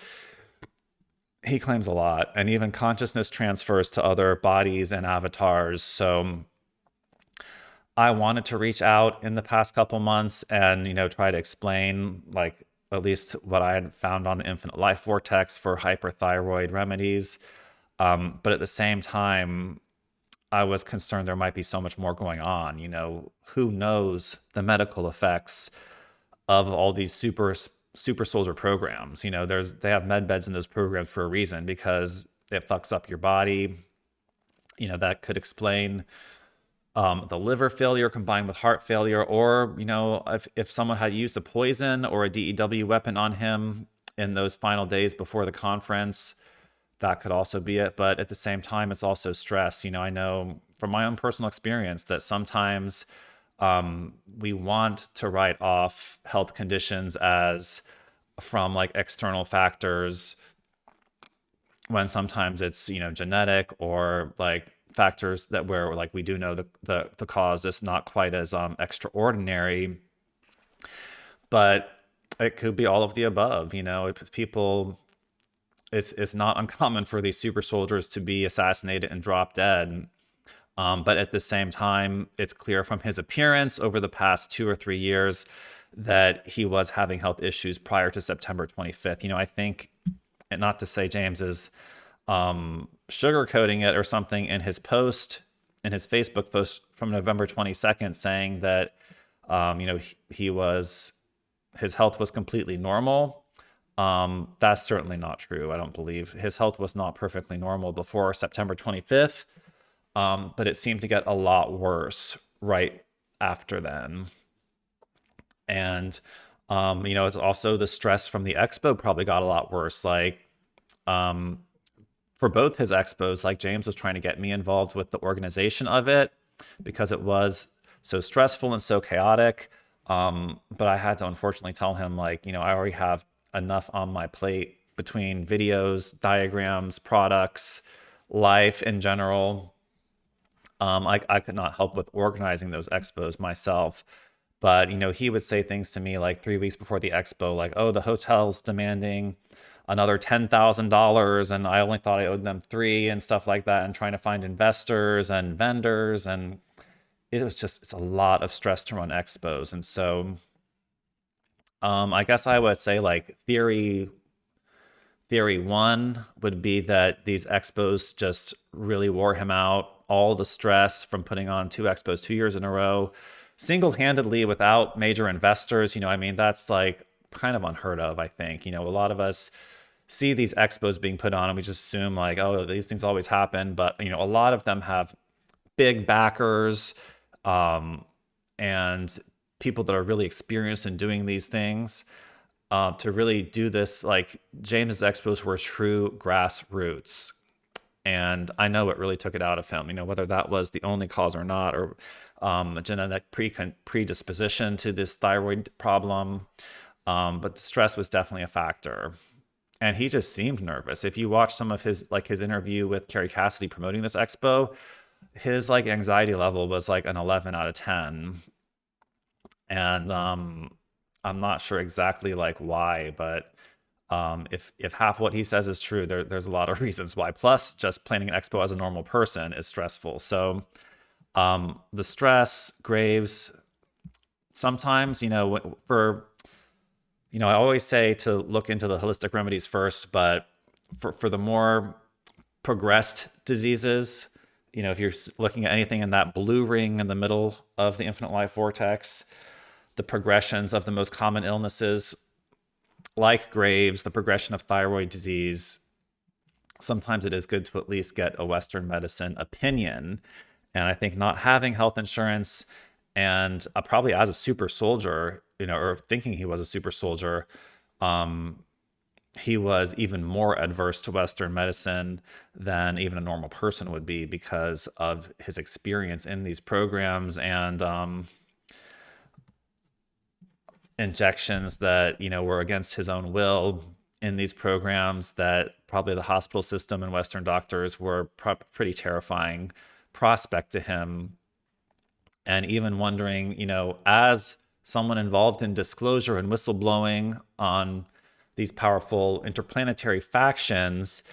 Speaker 2: he claims a lot, and even consciousness transfers to other bodies and avatars. So I wanted to reach out in the past couple months and, try to explain, like, at least what I had found on the infinite life vortex for hyperthyroid remedies. But at the same time, I was concerned there might be so much more going on. Who knows the medical effects of all these super soldier programs? They have med beds in those programs for a reason, because it fucks up your body. That could explain the liver failure combined with heart failure, or if someone had used a poison or a DEW weapon on him in those final days before the conference, that could also be it. But at the same time, it's also stress. I know from my own personal experience that sometimes we want to write off health conditions as from like external factors, when sometimes it's genetic, or like factors that where like we do know the cause is not quite as extraordinary, but it could be all of the above. If people, it's not uncommon for these super soldiers to be assassinated and drop dead. But at the same time, it's clear from his appearance over the past 2 or 3 years that he was having health issues prior to September 25th. I think, and not to say James is sugarcoating it or something, in his Facebook post from November 22nd, saying that his health was completely normal. That's certainly not true. I don't believe his health was not perfectly normal before September 25th, but it seemed to get a lot worse right after then. And it's also the stress from the expo probably got a lot worse. Like, for both his expos, like James was trying to get me involved with the organization of it because it was so stressful and so chaotic. But I had to unfortunately tell him, like, I already have enough on my plate between videos, diagrams, products, life in general. I could not help with organizing those expos myself. But, he would say things to me like 3 weeks before the expo, like, oh, the hotel's demanding another $10,000 and I only thought I owed them three, and stuff like that, and trying to find investors and vendors. And it's a lot of stress to run expos. And so I guess I would say, like, theory one would be that these expos just really wore him out. All the stress from putting on 2 expos 2 years in a row, single-handedly, without major investors. That's like kind of unheard of, I think. A lot of us see these expos being put on and we just assume, like, oh, these things always happen. But, a lot of them have big backers, and people that are really experienced in doing these things. To really do this, like, James's expos were true grassroots. And I know it really took it out of him, whether that was the only cause or not, or a genetic predisposition to this thyroid problem. But the stress was definitely a factor. And he just seemed nervous. If you watch some of his interview with Carrie Cassidy promoting this expo, his like anxiety level was like an 11 out of 10. And I'm not sure exactly like why, but if half what he says is true, there's a lot of reasons why. Plus, just planning an expo as a normal person is stressful. So the stress, Graves, sometimes, I always say to look into the holistic remedies first, but for the more progressed diseases, if you're looking at anything in that blue ring in the middle of the infinite life vortex, the progressions of the most common illnesses, like Graves, the progression of thyroid disease, sometimes it is good to at least get a Western medicine opinion. And I think not having health insurance, and probably as a super soldier, or thinking he was a super soldier, he was even more adverse to Western medicine than even a normal person would be, because of his experience in these programs and injections that were against his own will in these programs, that probably the hospital system and Western doctors were pretty terrifying prospect to him. And even wondering, as someone involved in disclosure and whistleblowing on these powerful interplanetary factions,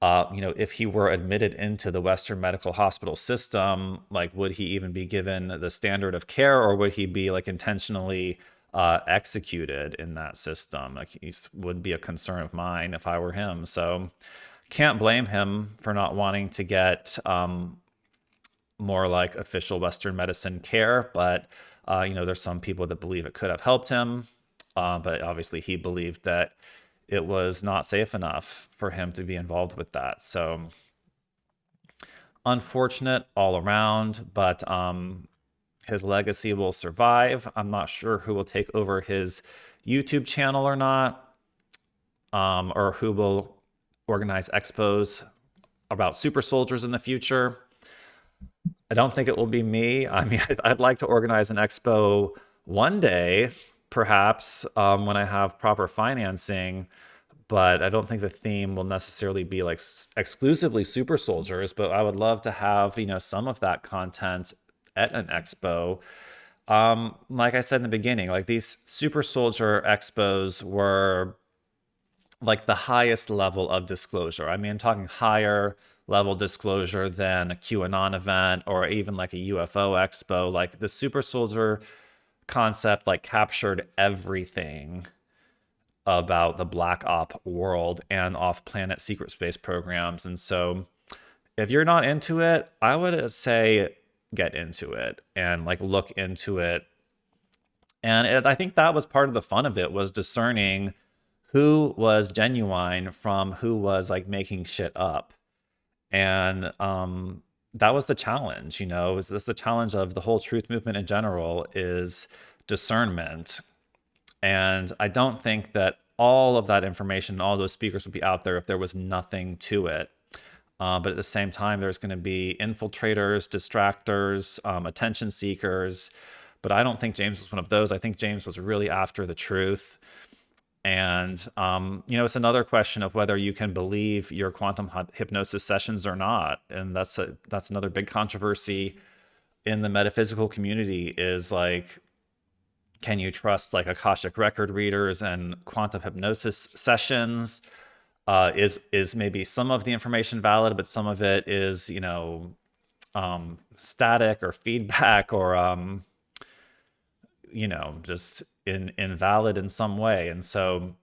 Speaker 2: if he were admitted into the Western medical hospital system, like, would he even be given the standard of care, or would he be like intentionally executed in that system? Like, he would be a concern of mine if I were him. So can't blame him for not wanting to get more like official Western medicine care, but there's some people that believe it could have helped him, but obviously he believed that it was not safe enough for him to be involved with that. So unfortunate all around, but his legacy will survive. I'm not sure who will take over his YouTube channel or not, or who will organize expos about super soldiers in the future. I don't think it will be me. I mean, I'd like to organize an expo one day, perhaps, when I have proper financing, but I don't think the theme will necessarily be like exclusively super soldiers, but I would love to have, some of that content at an expo. Like I said in the beginning, like, these super soldier expos were like the highest level of disclosure. I mean, I'm talking higher level disclosure than a QAnon event or even like a UFO expo. Like, the super soldier concept like captured everything about the black op world and off-planet secret space programs. And so if you're not into it, I would say get into it and like look into it. And I think that was part of the fun of it, was discerning who was genuine from who was like making shit up. And that was the challenge, That's the challenge of the whole truth movement in general, is discernment. And I don't think that all of that information, all those speakers would be out there if there was nothing to it. But at the same time, there's going to be infiltrators, distractors, attention seekers. But I don't think James was one of those. I think James was really after the truth. And, it's another question of whether you can believe your quantum hypnosis sessions or not. And that's another big controversy in the metaphysical community, is like, can you trust like Akashic record readers and quantum hypnosis sessions? Is maybe some of the information valid, but some of it is, static or feedback, or, just invalid in some way. And so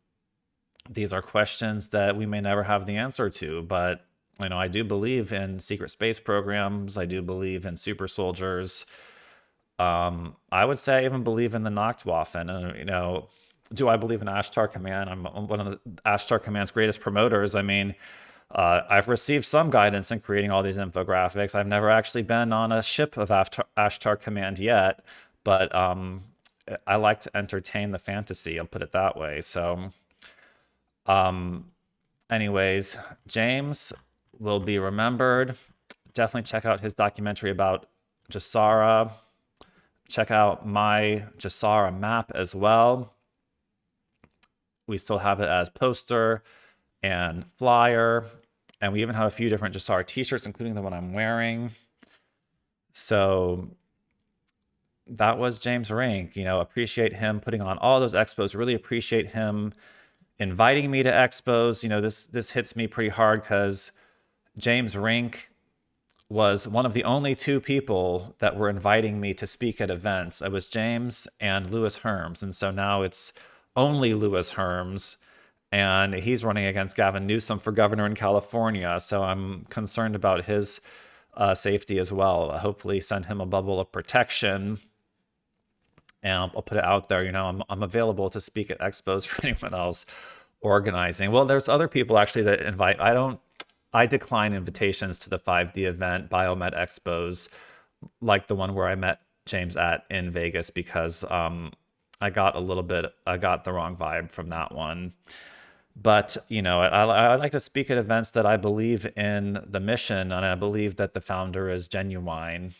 Speaker 2: these are questions that we may never have the answer to, but I do believe in secret space programs. I do believe in super soldiers. I would say I even believe in the 𝖁𝖃 And, do I believe in Ashtar Command? I'm one of the Ashtar Command's greatest promoters. I mean, I've received some guidance in creating all these infographics. I've never actually been on a ship of Ashtar Command yet, but I like to entertain the fantasy, I'll put it that way. So anyways, James will be remembered. Definitely check out his documentary about GESARA. Check out my GESARA map as well. We still have it as poster and flyer. And we even have a few different GESARA t-shirts, including the one I'm wearing. So that was James Rink. Appreciate him putting on all those expos. Really appreciate him inviting me to expos. This hits me pretty hard because James Rink was one of the only two people that were inviting me to speak at events. It was James and Lewis Herms. And so now it's only Lewis Herms, and he's running against Gavin Newsom for governor in California. So I'm concerned about his safety as well. Hopefully send him a bubble of protection. And I'll put it out there, I'm available to speak at expos for anyone else organizing. Well, there's other people actually that invite. I decline invitations to the 5D event Biomed Expos, like the one where I met James in Vegas, because I got the wrong vibe from that one. But, I like to speak at events that I believe in the mission, and I believe that the founder is genuine.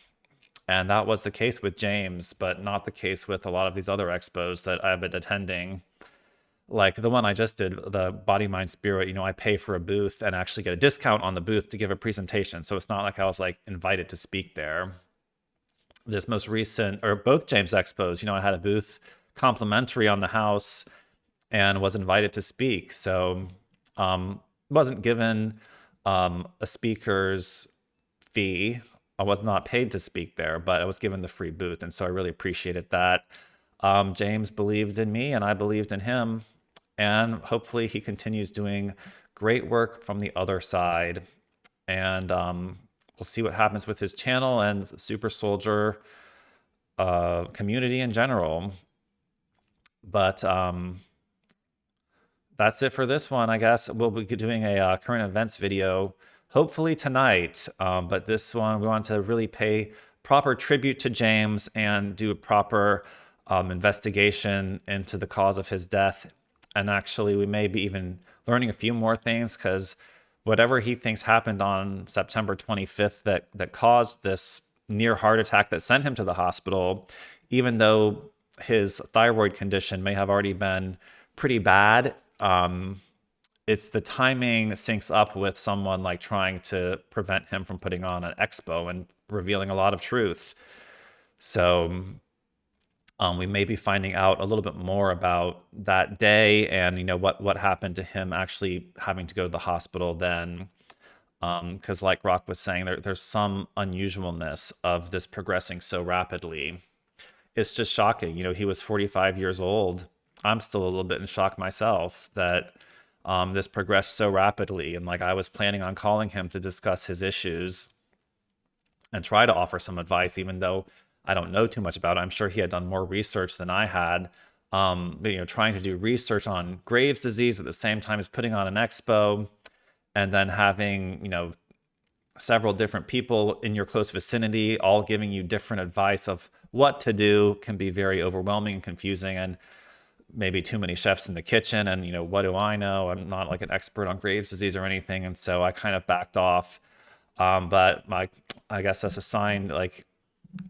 Speaker 2: And that was the case with James, but not the case with a lot of these other expos that I've been attending. Like the one I just did, the Body, Mind, Spirit, I pay for a booth and actually get a discount on the booth to give a presentation. So it's not like I was like invited to speak there. this most recent, or both James Expos, I had a booth complimentary on the house and was invited to speak. So wasn't given a speaker's fee. I was not paid to speak there, but I was given the free booth. And so I really appreciated that. James believed in me and I believed in him. And hopefully he continues doing great work from the other side. And we'll see what happens with his channel and the Super Soldier community in general. But that's it for this one, I guess. We'll be doing a current events video, hopefully tonight. But this one, we want to really pay proper tribute to James and do a proper investigation into the cause of his death. And actually, we may be even learning a few more things, because whatever he thinks happened on September 25th that caused this near heart attack that sent him to the hospital, even though his thyroid condition may have already been pretty bad, it's the timing syncs up with someone like trying to prevent him from putting on an expo and revealing a lot of truth. So we may be finding out a little bit more about that day and, what happened to him actually having to go to the hospital then. Because like Rock was saying, there's some unusualness of this progressing so rapidly. It's just shocking. He was 45 years old. I'm still a little bit in shock myself that this progressed so rapidly. And like, I was planning on calling him to discuss his issues and try to offer some advice, even though I don't know too much about it. I'm sure he had done more research than I had. But, trying to do research on Graves' disease at the same time as putting on an expo, and then having, several different people in your close vicinity all giving you different advice of what to do can be very overwhelming and confusing, and maybe too many chefs in the kitchen. And, what do I know? I'm not like an expert on Graves' disease or anything. And so I kind of backed off. But I guess that's a sign, like,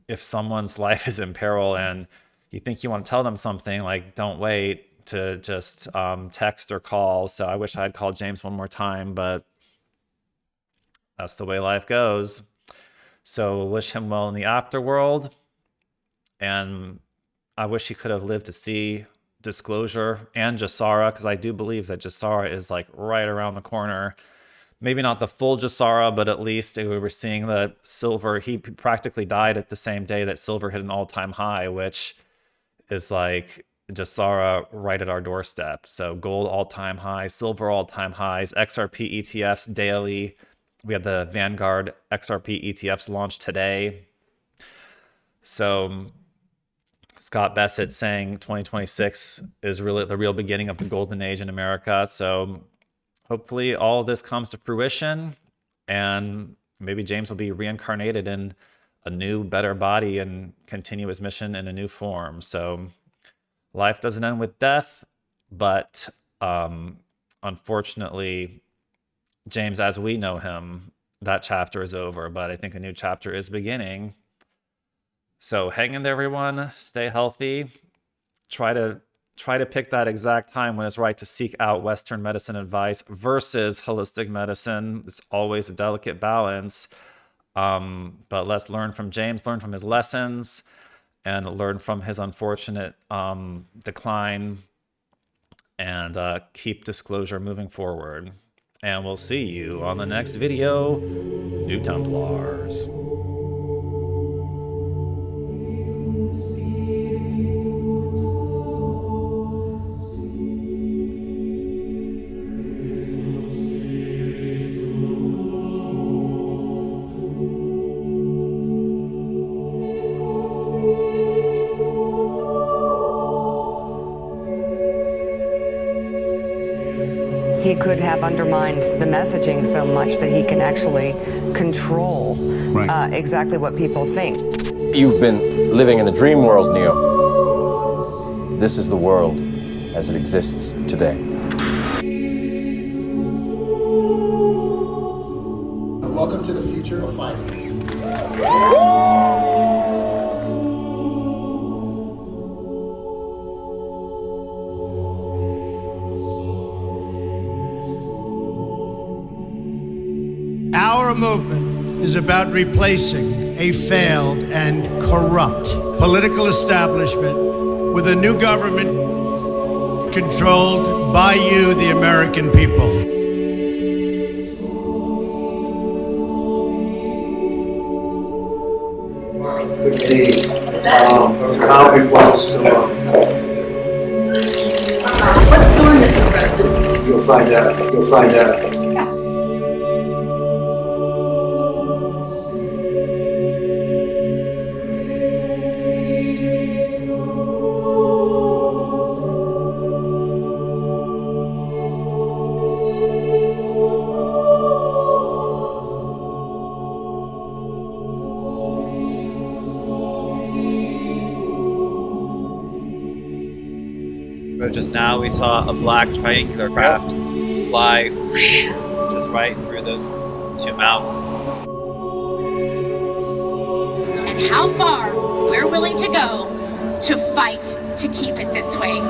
Speaker 2: if someone's life is in peril and you think you want to tell them something, like, don't wait to just text or call. So I wish I had called James one more time, but that's the way life goes. So wish him well in the afterworld. And I wish he could have lived to see Disclosure and GESARA, because I do believe that GESARA is like right around the corner. Maybe not the full GESARA, but at least we were seeing the silver. He practically died at the same day that silver hit an all-time high, which is like GESARA right at our doorstep. So gold all-time high, silver all-time highs, XRP ETFs daily. We had the Vanguard XRP ETFs launched today. So Scott Bessett saying 2026 is really the real beginning of the golden age in America. So hopefully all of this comes to fruition, and maybe James will be reincarnated in a new, better body and continue his mission in a new form. So life doesn't end with death, but unfortunately, James, as we know him, that chapter is over, but I think a new chapter is beginning. So hang in there, everyone. Stay healthy. Try to pick that exact time when it's right to seek out Western medicine advice versus holistic medicine. It's always a delicate balance. But let's learn from James, learn from his lessons, and learn from his unfortunate decline, and keep Disclosure moving forward. And we'll see you on the next video, New Templars.
Speaker 3: He could have undermined the messaging so much that he can actually control exactly what people think.
Speaker 4: You've been living in a dream world, Neo. This is the world as it exists today.
Speaker 5: Welcome to the future of finance.
Speaker 6: Our movement is about replacing a failed and corrupt political establishment with a new government controlled by you, the American people.
Speaker 7: Calm before the storm.
Speaker 8: What storm, Mr. President?
Speaker 7: You'll find out. You'll find out.
Speaker 9: Just now we saw a black triangular craft fly whoosh, just right through those two mountains.
Speaker 8: And how far we're willing to go to fight to keep it this way.